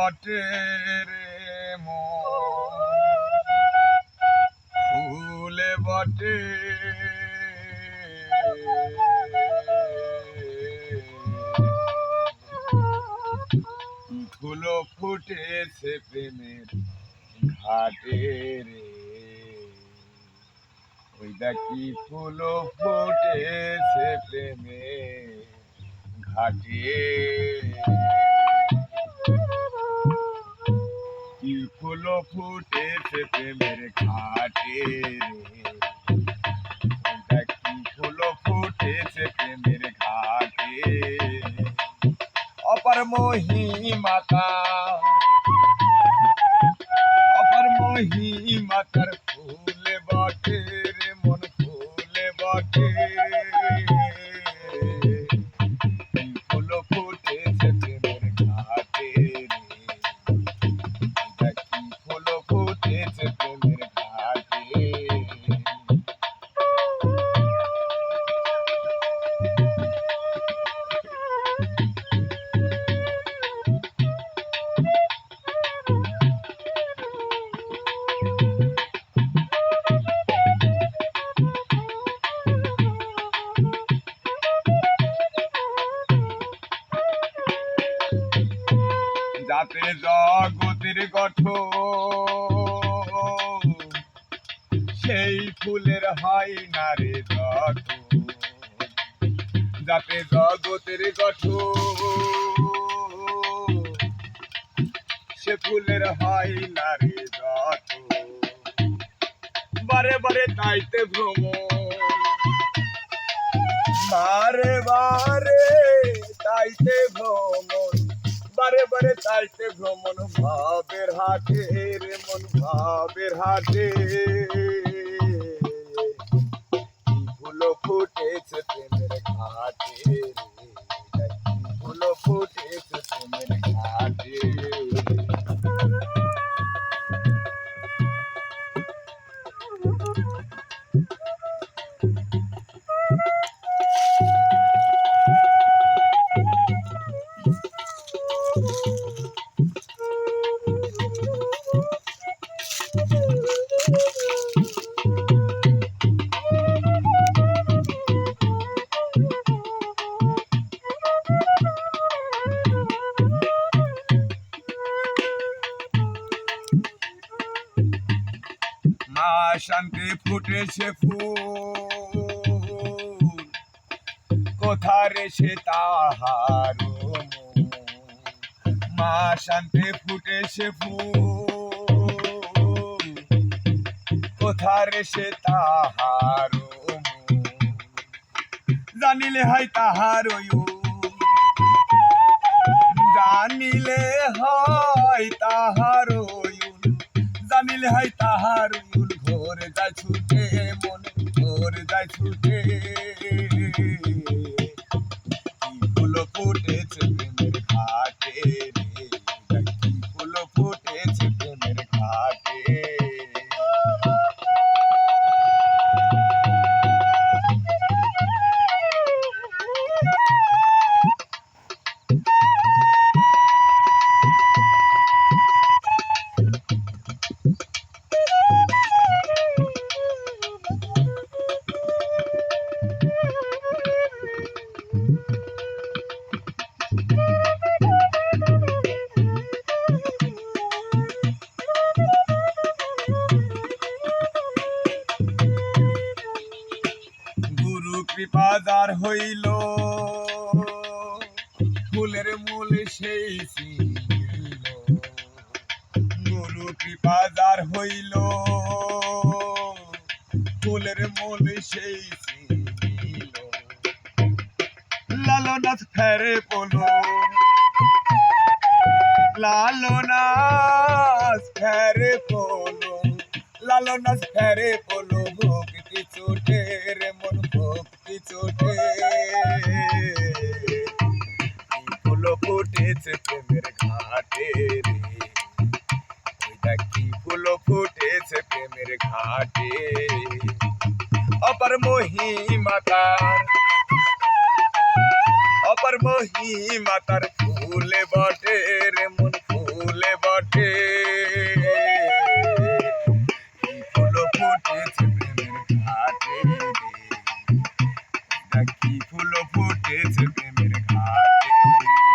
বটে রে মন, ফুলে বটে ফুলো ফুটেছে প্রেমের ঘাটে রে, ওই দেখি ফুলো ফুটেছে প্রেমের ঘাটে। কি ফুলো ফুটেছে প্রেমের ঘাটে রে, ওই দেখি ফুলো ফুটেছে প্রেমের ঘাটে। অপার মহিমাতা, অপার মহিমাতার ফুলে বটে রে মন, ফুলে বটে ফুলো ফুটেছে প্রেমের ঘাটে রে, দেখি ফুলো ফুটেছে প্রেমের ঘাটে। যাতে জগতের গঠন, সেই ফুলের হয় না রে যত, যাতে জগতের গঠন, সে ফুলের হয় না রে যত। বারে বারে তাইতে ভ্রমণ, বারে বারে তাইতে ভ্রমণ, বারে বারে তাইতে ভ্রমণ ভাবের হাটে রে মন, ভাবের হাটে। ফুলো ফুটেছে প্রেমের ঘাটে রে, ফুলো ফুটেছে প্রেমের ঘাটে। মা শান্তি ফুটেছে ফুল, কোথারে সে তাহার মন। মা শান্তি ফুটেছে ফুল, কোথারে সে তাহার মন। জানিলে হয় তাহার জানিলে হয় তাহার, জানিলে হয় তাহার ভোর যায় ছুটে মন, ভোর যায় ছুটে। ফুলো ফুটেছে প্রেমের ঘাটে রে, ফুলো ফুটেছে প্রেমের ঘাটে। কৃপা যার হইল, ফুলের মূল সেই ছিল। গুরু কৃপা যার হইল, ফুলের মূল সেই ছিল। লালনাথ ফেরে পলো, লালনাথ ফেরে পলো, লালনাথ ফেরে পলো। ভক্তি চোটে রে মন, ভক্তি চোটে। ফুলো ফুটেছে প্রেমের ঘাটে রে, ওই দেখি ফুলো ফুটেছে প্রেমের ঘাটে। অপার মহিমাতার, অপার মহিমাতার ফুলে বটে রে মন, ফুলে ঘাটে কি ফুল ফুটেছে প্রেমের ঘাটে রে কি ফুল ফুটেছে প্রেমের ঘাটে